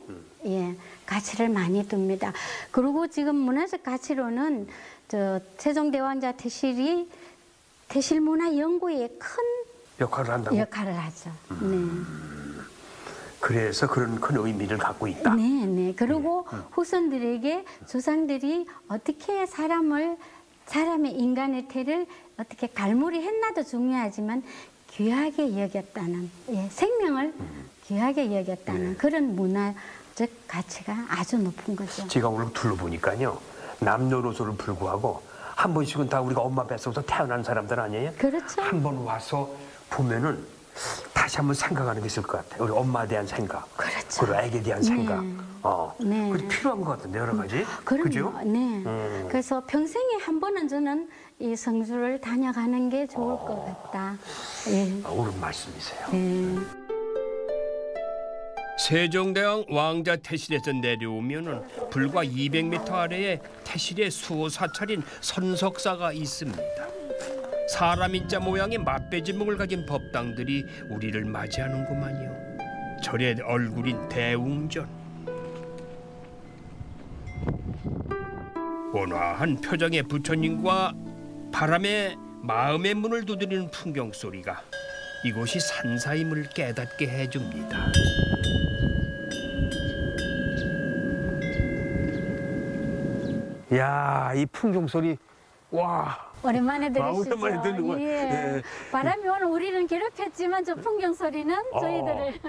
가치를 많이 둡니다. 그리고 지금 문화적 가치로는 저 세종대왕자 태실이 태실 문화 연구에 큰 역할을 한다고. 역할을 하죠. 네. 그래서 그런 큰 의미를 갖고 있다. 네. 그리고 후손들에게 조상들이 어떻게 사람의 인간의 태를 어떻게 갈무리 했나도 중요하지만 귀하게 여겼다는 생명을 귀하게 여겼다는 그런 문화적 가치가 아주 높은 거죠. 제가 오늘 둘러보니까요. 남녀노소를 불구하고 한 번씩은 다 우리가 엄마 뱃속에서 태어난 사람들 아니에요? 그렇죠. 한 번 와서 보면은 다시 한번 생각하는 게 있을 것 같아요. 우리 엄마에 대한 생각, 그렇죠. 그리고 애에 대한 생각. 네. 그게 필요한 것 같은데 여러 가지. 그럼요. 그죠? 네. 그래서 평생에 한 번은 저는 이 성주를 다녀가는 게 좋을 것 같다. 예. 옳은 말씀이세요. 네. 세종대왕 왕자 태실에서 내려오면은 불과 200m 아래에 태실의 수호 사찰인 선석사가 있습니다. 사람 인자 모양의 맛배지목을 가진 법당들이 우리를 맞이하는구만요. 절의 얼굴인 대웅전. 온화한 표정의 부처님과 바람에 마음의 문을 두드리는 풍경 소리가 이곳이 산사임을 깨닫게 해줍니다. 야, 이 풍경 소리, 와. 오랜만에 들으시죠. 오랜만에 듣는 거야. 예. 바람이 오늘 우리는 괴롭혔지만 저 풍경 소리는 저희들을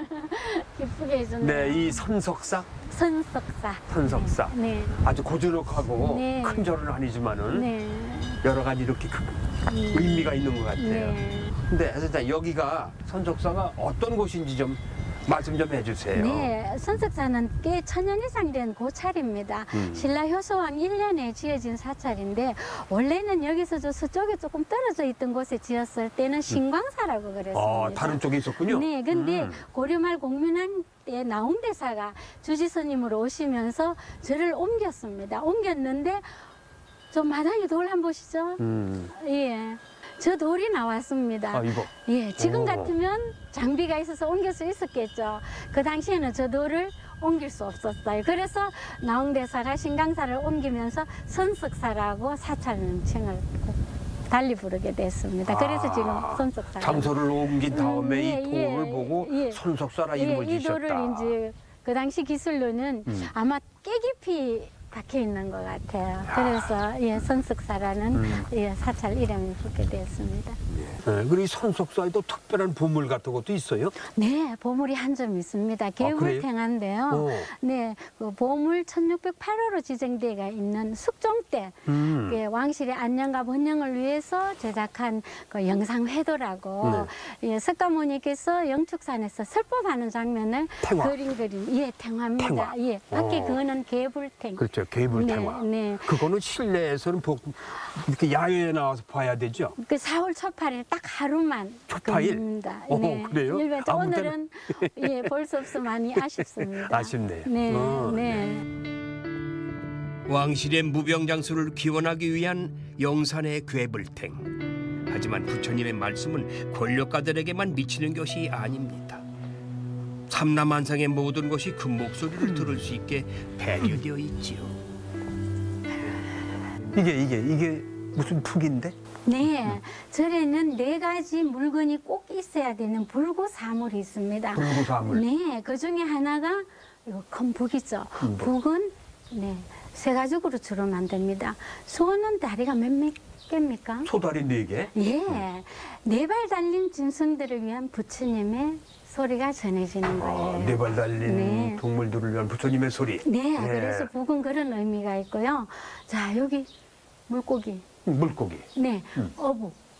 기쁘게 해주는. 네, 이 선석사, 선석사. 네. 아주 고즈넉하고 네. 큰 절은 아니지만은 네. 여러 가지 이렇게 의미가 있는 것 같아요. 네. 근데 진짜 여기가 선석사가 어떤 곳인지 좀 말씀 좀 해주세요. 네, 선석사는 꽤 1000년 이상 된 고찰입니다. 신라 효소왕 1년에 지어진 사찰인데 원래는 여기서 저 서쪽에 조금 떨어져 있던 곳에 지었을 때는 신광사라고 그랬습니다. 다른 쪽에 있었군요. 네, 근데 고려말 공민왕 때 나홍대사가 주지스님으로 오시면서 저를 옮겼습니다. 옮겼는데 저 마당에 돌 한번 보시죠. 예. 저 돌이 나왔습니다. 이거. 예, 지금 같으면 장비가 있어서 옮길 수 있었겠죠. 그 당시에는 저 돌을 옮길 수 없었어요. 그래서 나홍대사가 신강사를 옮기면서 선석사라고 사찰 명칭을 달리 부르게 됐습니다. 그래서 지금 선석사. 장소를 옮긴 다음에 이 돌을 보고 선석사라 이름을 이 지으셨다. 돌을 이제 그 당시 기술로는 아마 깨 깊이 박혀 있는 것 같아요. 그래서 예, 선숙사라는 예, 사찰 이름이 붙게 되었습니다. 그리고 이 선속사에도 특별한 보물 같은 것도 있어요? 네, 보물이 한 점 있습니다. 개울탱한데요. 네, 그 보물 1608호로 지정되어 있는 숙종 때 예, 왕실의 안녕과 번영을 위해서 제작한 그 영상회도라고 예, 석가모니께서 영축산에서 설법하는 장면을 탱화. 그린 그림. 예, 탱화입니다. 탱화. 예, 밖에 그거는 개불탱. 그렇죠. 개불탱화. 네, 네. 그거는 실내에서는 이렇게 야외에 나와서 봐야 되죠. 그 4월 초파일 딱 하루만 초파일? 겁니다. 그래요? 일반 아무 오늘은 예, 볼 수 없어 많이 아쉽습니다. 아쉽네요. 네, 네. 네. 왕실의 무병장수를 기원하기 위한 영산의 괴불탱. 하지만 부처님의 말씀은 권력가들에게만 미치는 것이 아닙니다. 삼라만상의 모든 것이 그 목소리를 들을 수 있게 배려되어 있지요. 이게 무슨 푹인데? 네, 절에는 4가지 물건이 꼭 있어야 되는 불구사물이 있습니다. 불구사물. 네, 그 중에 하나가 이거 큰 북이죠. 북은 네, 3가죽으로 주로 만듭니다. 소는 다리가 몇 개입니까? 소다리 4개? 예, 4발 달린 짐승들을 위한 부처님의 소리가 전해지는 거예요. 4발 달린 네. 동물들을 위한 부처님의 소리. 네, 그래서 북은 그런 의미가 있고요. 자, 여기 물고기. 물고기. 네,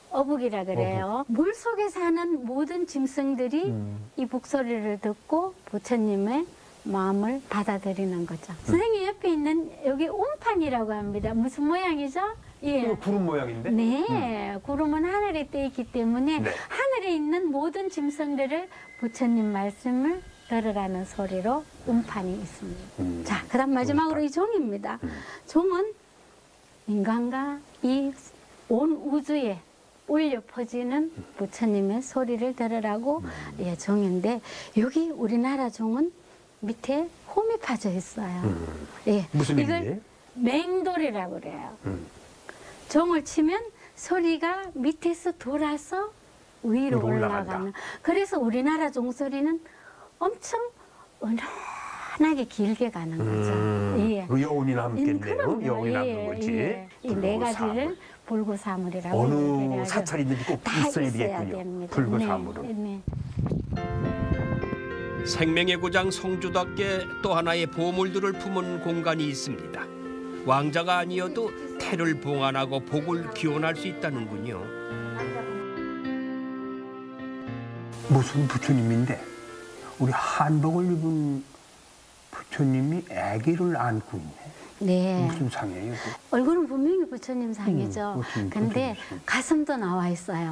어북이라 그래요. 물 속에 사는 모든 짐승들이 이 북소리를 듣고 부처님의 마음을 받아들이는 거죠. 선생님 옆에 있는 여기 운판이라고 합니다. 무슨 모양이죠? 예. 이거 구름 모양인데? 네, 구름은 하늘에 떠 있기 때문에 네. 하늘에 있는 모든 짐승들을 부처님 말씀을 들으라는 소리로 운판이 있습니다. 자, 그다음 마지막으로 이 종입니다. 종은 인간과 이 온 우주에 울려 퍼지는 부처님의 소리를 들으라고 예, 종인데 여기 우리나라 종은 밑에 홈이 파져 있어요. 예, 무슨 이걸 의미예요? 맹돌이라고 그래요. 종을 치면 소리가 밑에서 돌아서 위로 올라가는. 그래서 우리나라 종소리는 엄청 은은하게 길게 가는 거죠. 예. 그 여운이 남겠네요. 그럼요. 여운이 예, 남는 거지. 예. 이 4가지를 불구사물이라고 어느 얘기를 하죠. 사찰이든지 꼭 다 있어야 있어야 되겠군요. 됩니다. 불구사물은. 네, 네. 생명의 고장 성주답게 또 하나의 보물들을 품은 공간이 있습니다. 왕자가 아니어도 태를 봉안하고 복을 기원할 수 있다는군요. 무슨 부처님인데 우리 한복을 입은 부처님이 아기를 안고 있네. 네. 무슨 상이에요? 얼굴은 분명히 부처님 상이죠. 근데 부처님. 가슴도 나와 있어요.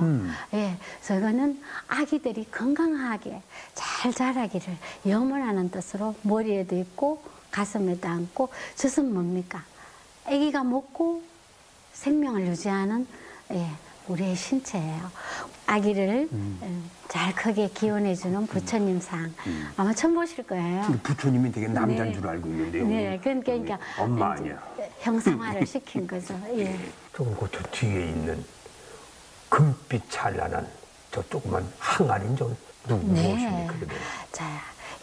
예, 그래서 이거는 아기들이 건강하게 잘 자라기를 염원하는 뜻으로 머리에도 있고 가슴에도 안고 젖은 뭡니까? 아기가 먹고 생명을 유지하는 예, 우리의 신체예요. 아기를 잘 크게 기원해주는 부처님상 아마 처음 보실 거예요. 부처님이 되게 남자인 네. 줄 알고 있는데요. 네, 그러니까 엄마 이제 아니야. 형상화를 시킨 거죠. 예. 조금 저 뒤에 있는 금빛 찬란한 저 조그만 항아리는 좀 무엇입니까? 그게? 자,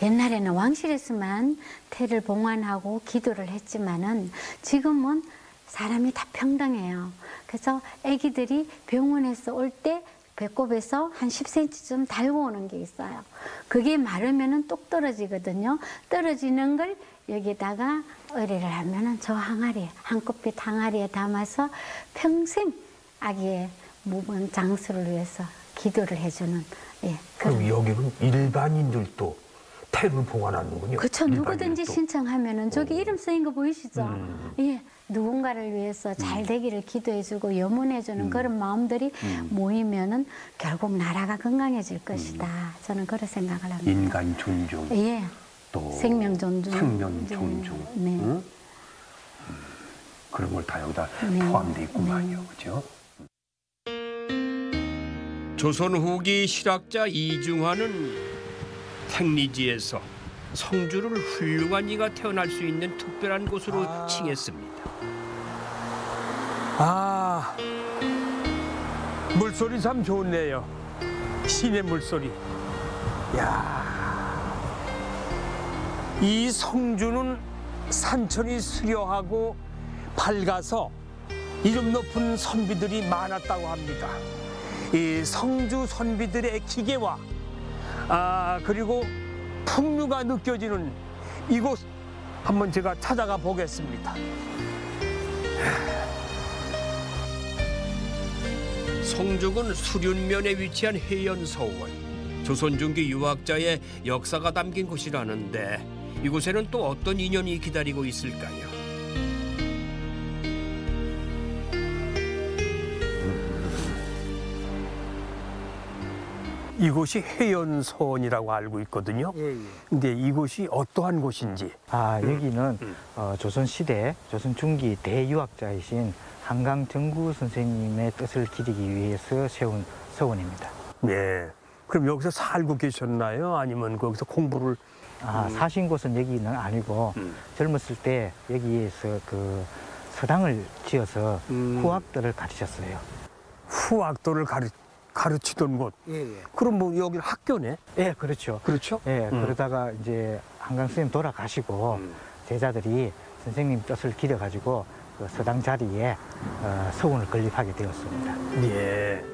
옛날에는 왕실에서만 태를 봉안하고 기도를 했지만은 지금은 사람이 다 평등해요. 그래서 아기들이 병원에서 올 때 배꼽에서 한 10cm쯤 달고 오는 게 있어요. 그게 마르면은 똑 떨어지거든요. 떨어지는 걸 여기다가 의뢰를 하면은 저 항아리, 한꺼빛 항아리에 담아서 평생 아기의 무번 장수를 위해서 기도를 해주는 예. 그럼 여기는 일반인들도 태를 봉안하는군요. 그렇죠. 누구든지 일반인들도. 신청하면은 저기 이름 쓰인 거 보이시죠? 예. 누군가를 위해서 잘 되기를 기도해주고 염원해주는 그런 마음들이 모이면은 결국 나라가 건강해질 것이다. 저는 그런 생각을 합니다. 인간 존중, 예. 또 생명 존중. 생명 존중, 네. 응? 그런 걸 다 여기다 네. 포함되어 있구만요, 그렇죠? 조선 후기 실학자 이중화는 택리지에서 성주를 훌륭한 이가 태어날 수 있는 특별한 곳으로 칭했습니다. 아, 물소리 참 좋네요. 신의 물소리. 야, 이 성주는 산천이 수려하고 밝아서 이름 높은 선비들이 많았다고 합니다. 이 성주 선비들의 기계와 그리고 풍류가 느껴지는 이곳 한번 제가 찾아가 보겠습니다. 성죽은 수륜면에 위치한 해연서원, 조선 중기 유학자의 역사가 담긴 곳이라는데 이곳에는 또 어떤 인연이 기다리고 있을까요? 이곳이 해연서원이라고 알고 있거든요. 근데 이곳이 어떠한 곳인지. 여기는 조선시대 조선 중기 대유학자이신 한강 정구 선생님의 뜻을 기리기 위해서 세운 서원입니다. 네. 그럼 여기서 살고 계셨나요? 아니면 거기서 공부를? 사신 곳은 여기는 아니고 젊었을 때 여기에서 그 서당을 지어서 후학들을 가르쳤어요. 후학도를 가르치던 곳. 그럼 뭐 여기 학교네? 예, 그렇죠. 그렇죠? 예, 그러다가 이제 한강 선생님 돌아가시고 제자들이 선생님 뜻을 기려가지고 그 서당 자리에 서원을 건립하게 되었습니다. 예.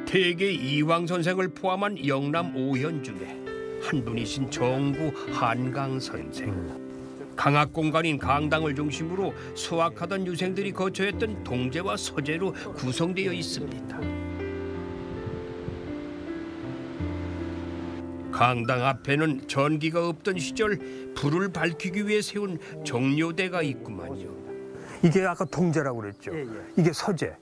태계 이황 선생을 포함한 영남 5현 중에 한 분이신 정구 한강 선생. 강학 공간인 강당을 중심으로 수학하던 유생들이 거처했던 동제와 서제로 구성되어 있습니다. 강당 앞에는 전기가 없던 시절 불을 밝히기 위해 세운 정료대가 있구만요. 이게 아까 동제라고 그랬죠? 이게 서제.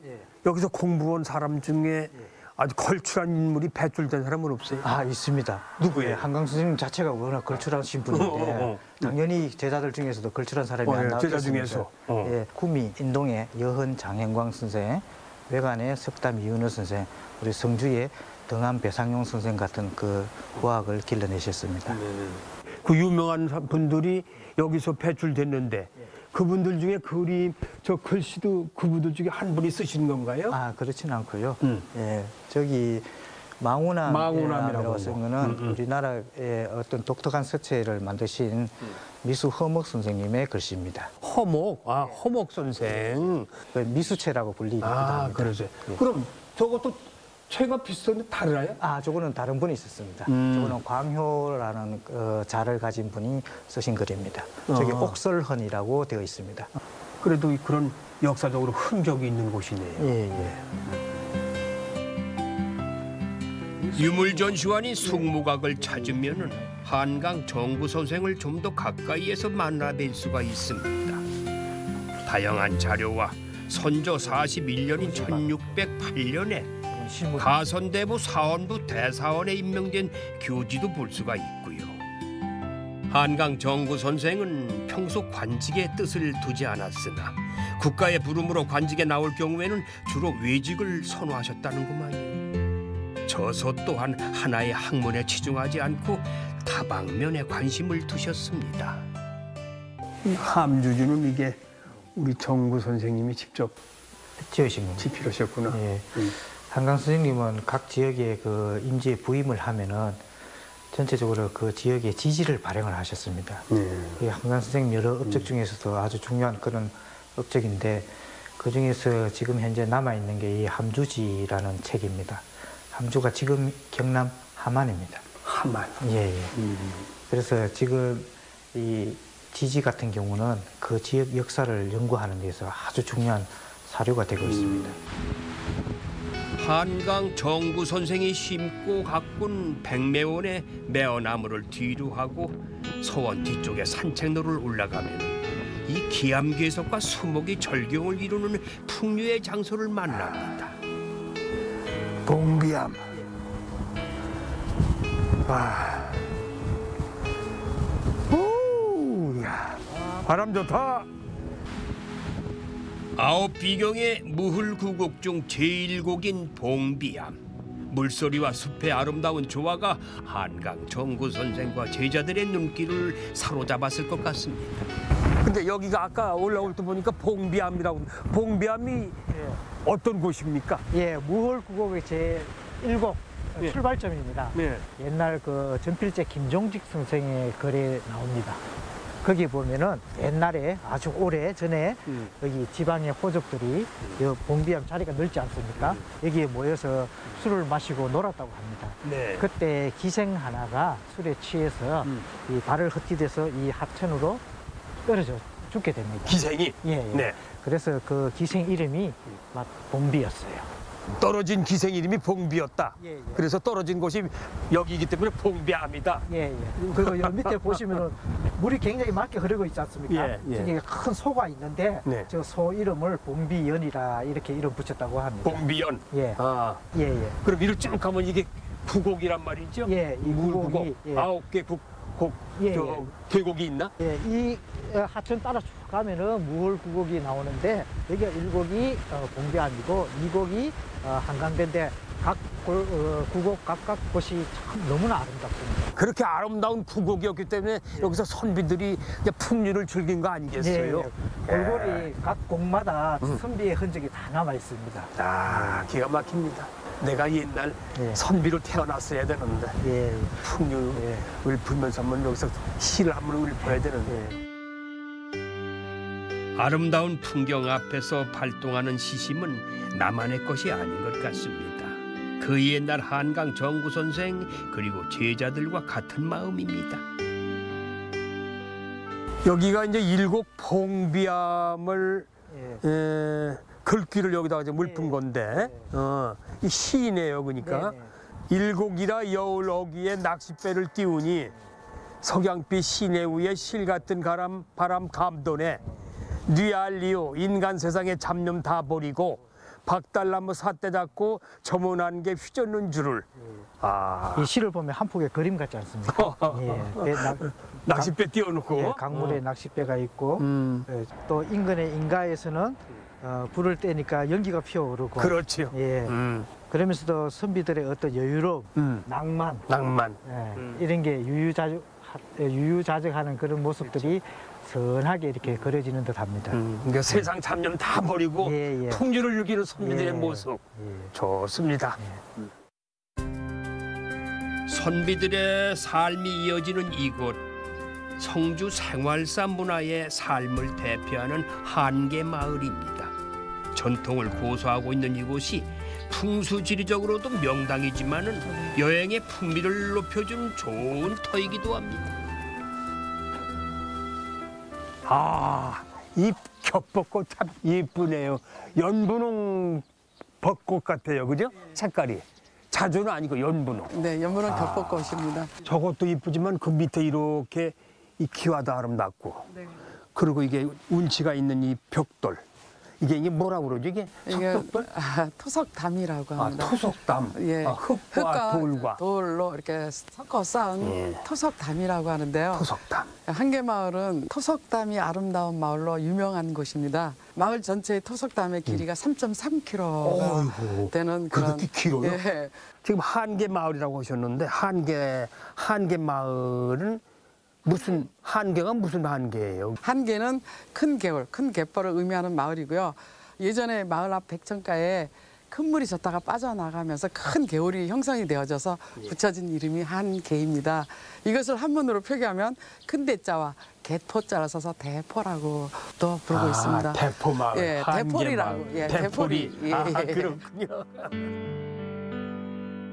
여기서 공부한 사람 중에 아주 걸출한 인물이 배출된 사람은 없어요? 있습니다. 누구예요? 한강 선생님 자체가 워낙 걸출하신 분인데 당연히 제자들 중에서도 걸출한 사람이 안 나왔겠습니까? 제자 중에서. 예, 구미 인동의 여헌 장행광 선생, 외관의 석담 이은호 선생, 우리 성주의 등암 배상용 선생 같은 그 후학을 길러내셨습니다. 그 유명한 분들이 여기서 배출됐는데 그분들 중에 그림, 저 글씨도 그분들 중에 한 분이 쓰신 건가요? 그렇지는 않고요. 예, 저기 망우남이라고 쓴 거는 우리나라의 어떤 독특한 서체를 만드신 미수 허목 선생님의 글씨입니다. 허목 선생. 그 미수체라고 불리기도 합니다. 그러세요. 그럼 저것도 체가 비슷한데 다르나요? 저거는 다른 분이 있었습니다. 저거는 광효라는 자를 가진 분이 쓰신 글입니다. 저기 옥설헌이라고 되어 있습니다. 그래도 그런 역사적으로 흔적이 있는 곳이네요. 예. 유물전시관인 숙무각을 찾으면은 한강 정구 선생을 좀 더 가까이에서 만나뵐 수가 있습니다. 다양한 자료와 선조 41년인 1608년에 가선대부 사원부 대사원에 임명된 교지도 볼 수가 있고요. 한강 정구 선생은 평소 관직에 뜻을 두지 않았으나 국가의 부름으로 관직에 나올 경우에는 주로 외직을 선호하셨다는구만요. 저서 또한 하나의 학문에 치중하지 않고 다방면에 관심을 두셨습니다. 이 함주주는 이게 우리 정구 선생님이 직접 지으신 겁니다. 집필하셨구나. 예. 한강 선생님은 각 지역에 그 임지에 부임을 하면은 전체적으로 그 지역의 지지를 발행을 하셨습니다. 그 한강 선생님 여러 업적 중에서도 아주 중요한 그런 업적인데 그 중에서 지금 현재 남아 있는 게 이 함주지라는 책입니다. 함주가 지금 경남 함안입니다. 함안. 예. 그래서 지금 이 지지 같은 경우는 그 지역 역사를 연구하는 데서 아주 중요한 사료가 되고 있습니다. 한강 정구 선생이 심고 가꾼 백매원의 매어나무를 뒤로 하고 서원 뒤쪽에 산책로를 올라가면 이 기암괴석과 수목이 절경을 이루는 풍류의 장소를 만납니다. 봉비암. 야, 바람 좋다. 아홉 비경의 무hul구곡 중 제1곡인 봉비암. 물소리와 숲의 아름다운 조화가 한강 정구 선생과 제자들의 눈길을 사로잡았을 것 같습니다. 근데 여기가 아까 올라올 때 보니까 봉비암이라고. 봉비암이 어떤 곳입니까? 예, 무홀구곡의 제1곡 출발점입니다. 네. 옛날 그 전필제 김종직 선생의 글에 나옵니다. 거기 보면은 옛날에 아주 오래 전에 여기 지방의 호족들이 여 봉비암 자리가 넓지 않습니까? 여기에 모여서 술을 마시고 놀았다고 합니다. 네. 그때 기생 하나가 술에 취해서 이 발을 헛디뎌서 이 하천으로 떨어져 죽게 됩니다. 기생이. 예, 예. 네. 그래서 그 기생 이름이 막 봉비였어요. 떨어진 기생 이름이 봉비였다. 예, 예. 그래서 떨어진 곳이 여기이기 때문에 봉비암이다. 예, 예. 그리고 여기 밑에 보시면은 물이 굉장히 맑게 흐르고 있지 않습니까? 예, 예. 저기 큰 소가 있는데 네. 저 소 이름을 봉비연이라 이렇게 이름 붙였다고 합니다. 봉비연. 예. 아. 예, 예. 그럼 이를 쭉 가면 이게 구곡이란 말이죠? 예, 이 물구곡. 구곡이, 예. 9개 예, 저 예. 계곡이 있나? 예, 이 하천 따라 쭉 가면은 무월구곡이 나오는데 여기가 1곡이 봉비암이고 2곡이 한강대인데 각 구곡 각각 곳이 참 너무나 아름답습니다. 그렇게 아름다운 구곡이었기 때문에 여기서 선비들이 이제 풍류를 즐긴 거 아니겠어요? 예, 예. 골고루 각 곡마다 선비의 흔적이 다 남아 있습니다. 아, 기가 막힙니다. 내가 옛날 예. 선비로 태어났어야 되는데 예, 풍류를 불면서 한번 여기서 시를 한번 읊어야 되는데. 아름다운 풍경 앞에서 발동하는 시심은 나만의 것이 아닌 것 같습니다. 그 옛날 한강 정구 선생 그리고 제자들과 같은 마음입니다. 여기가 이제 7 봉비암을 글귀를 여기다가 이제 물푼 건데 이 시이네요. 그러니까 일곡이라 여울 어귀에 낚싯배를 띄우니 석양빛 시내 위에 실 같은 바람 감도네 뉘알리오 인간 세상에 잡념 다 버리고 박달나무 삿대 잡고 저문한 게 휘젓는 줄을. 아, 이 시를 보면 한 폭의 그림 같지 않습니까? 예, 낚싯배 띄워놓고. 예, 강물에 낚싯배가 있고 예, 또 인근의 인가에서는 불을 떼니까 연기가 피어오르고. 그렇죠. 예. 그러면서도 선비들의 어떤 여유로움, 낭만, 예, 이런 게 유유자적하는 그런 모습들이 선하게 이렇게 그려지는 듯합니다. 그러니까 세상 잡념 다 버리고 예, 예. 풍류를 즐기는 선비들의 예, 모습 예. 좋습니다. 선비들의 삶이 이어지는 이곳, 성주 생활사 문화의 삶을 대표하는 한계 마을입니다. 전통을 고수하고 있는 이곳이 풍수지리적으로도 명당이지만은 여행의 풍미를 높여준 좋은 터이기도 합니다. 아, 이 겹벚꽃 참 예쁘네요. 연분홍 벚꽃 같아요, 그죠? 색깔이. 자주는 아니고 연분홍. 네, 연분홍 겹벚꽃입니다. 저것도 이쁘지만 그 밑에 이렇게 이 기와도 아름답고. 네. 그리고 이게 운치가 있는 이 벽돌. 이게 뭐라고 그러죠? 이게 석벽돌? 토석담이라고 합니다. 토석담. 예, 흙과 돌과. 돌로 이렇게 섞어 쌓은 토석담이라고 하는데요. 토석담. 한계마을은 토석담이 아름다운 마을로 유명한 곳입니다. 마을 전체의 토석담의 길이가 3.3km가 되는 그런. 그렇게 길어요? 예. 지금 한계마을이라고 하셨는데 한계마을은 무슨 한계가 무슨 한계예요? 한계는 큰 개울, 큰 갯벌을 의미하는 마을이고요. 예전에 마을 앞 백천가에 큰 물이 졌다가 빠져나가면서 큰 개울이 형성이 되어져서 붙여진 이름이 한계입니다. 이것을 한문으로 표기하면 큰 대자와 개포자를 써서 대포라고 또 부르고 있습니다. 대포마을. 예, 대포리라고. 예, 대포리. 예, 아, 예. 그렇군요.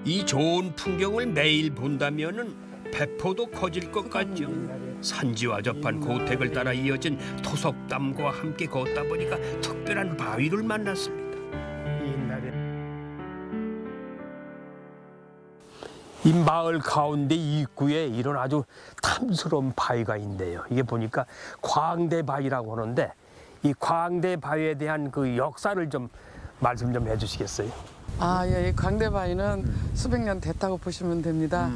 이 좋은 풍경을 매일 본다면은 배포도 커질 것 같죠. 산지와 접한 고택을 따라 이어진 토석담과 함께 걷다 보니까 특별한 바위를 만났습니다. 이 마을 가운데 입구에 이런 아주 탐스러운 바위가 있네요. 이게 보니까 광대바위라고 하는데 이 광대바위에 대한 그 역사를 좀 말씀 좀 해주시겠어요? 아, 예, 이 광대바위는 수백 년 됐다고 보시면 됩니다.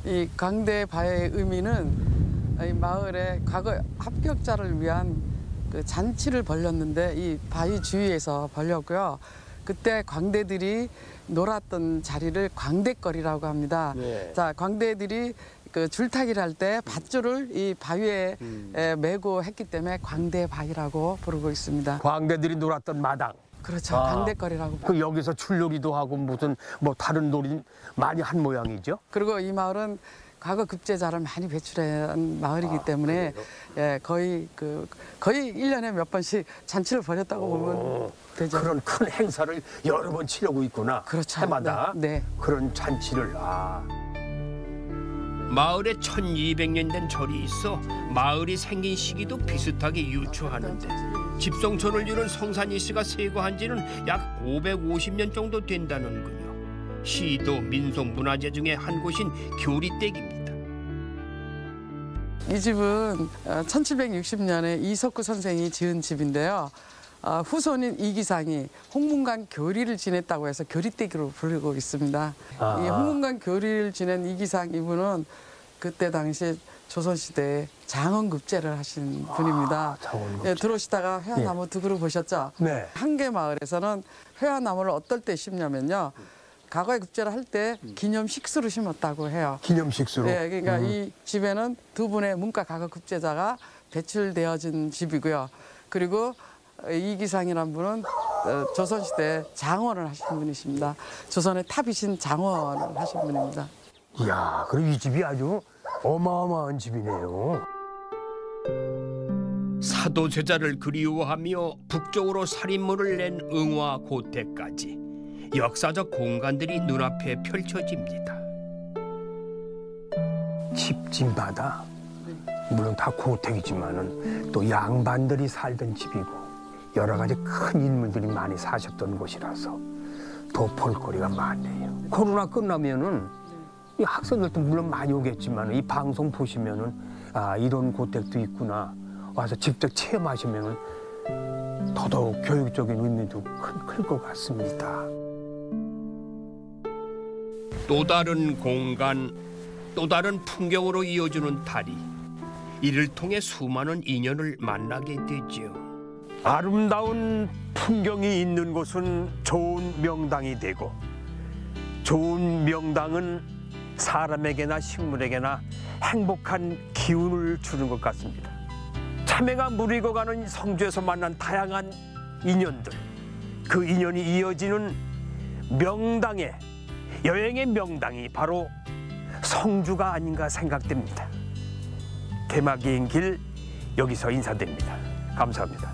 이 광대바위의 의미는 이 마을에 과거 합격자를 위한 그 잔치를 벌였는데 이 바위 주위에서 벌렸고요. 그때 광대들이 놀았던 자리를 광대거리라고 합니다. 자, 광대들이 그 줄타기를 할 때 밧줄을 이 바위에 메고 했기 때문에 광대바위라고 부르고 있습니다. 광대들이 놀았던 마당. 그렇죠. 아. 강대거리라고. 그 여기서 출놀이도 하고 무슨 뭐 다른 놀이 많이 한 모양이죠? 그리고 이 마을은 과거 급제자를 많이 배출한 마을이기 때문에 예, 거의 1년에 몇 번씩 잔치를 벌였다고 보면 되죠. 그런 큰 행사를 여러 번 치르고 있구나. 그렇죠. 해마다 네. 그런 잔치를. 마을에 1200년 된 절이 있어 마을이 생긴 시기도 비슷하게 유추하는데 집성촌을 이룬 성산이씨가 세고한 지는 약 550년 정도 된다는군요. 시도 민속문화재 중에 한 곳인 교리댁입니다. 이 집은 1760년에 이석구 선생이 지은 집인데요. 후손인 이기상이 홍문관 교리를 지냈다고 해서 교리댁으로 부르고 있습니다. 이 홍문관 교리를 지낸 이기상 이분은 그때 당시 조선시대에 장원급제를 하신 분입니다. 장원급제. 예, 들어오시다가 회화나무 두 그루 보셨죠? 네. 한계마을에서는 회화나무를 어떨 때 심냐면요. 과거에 급제를 할 때 기념식수로 심었다고 해요. 기념식수로. 네, 그러니까 이 집에는 두 분의 문과 과거 급제자가 배출되어진 집이고요. 그리고 이기상이란 분은 조선시대 장원을 하신 분이십니다. 조선의 탑이신 장원을 하신 분입니다. 이야, 그럼 이 집이 아주 어마어마한 집이네요. 사도세자를 그리워하며 북쪽으로 살인물을 낸 응화 고택까지 역사적 공간들이 눈앞에 펼쳐집니다. 집집마다 물론 다 고택이지만은 또 양반들이 살던 집이고 여러 가지 큰 인물들이 많이 사셨던 곳이라서 더 볼거리가 많네요. 코로나 끝나면은 이 학생들도 물론 많이 오겠지만 이 방송 보시면은 이런 고택도 있구나 와서 직접 체험하시면은 더더욱 교육적인 의미도 클 것 같습니다. 또 다른 공간, 또 다른 풍경으로 이어주는 다리. 이를 통해 수많은 인연을 만나게 되죠. 아름다운 풍경이 있는 곳은 좋은 명당이 되고 좋은 명당은 사람에게나 식물에게나 행복한 기운을 주는 것 같습니다. 참외가 무르익어가는 성주에서 만난 다양한 인연들, 그 인연이 이어지는 명당의 여행의 명당이 바로 성주가 아닌가 생각됩니다. 개막인 길 여기서 인사드립니다. 감사합니다.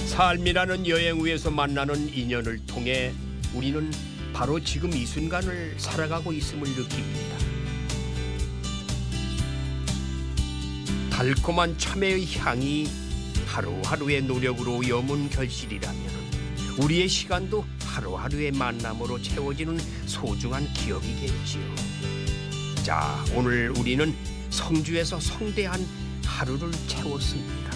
삶이라는 여행 위에서 만나는 인연을 통해 우리는 바로 지금 이 순간을 살아가고 있음을 느낍니다. 달콤한 참외의 향이 하루하루의 노력으로 여문 결실이라면 우리의 시간도 하루하루의 만남으로 채워지는 소중한 기억이겠지요. 자, 오늘 우리는 성주에서 성대한 하루를 채웠습니다.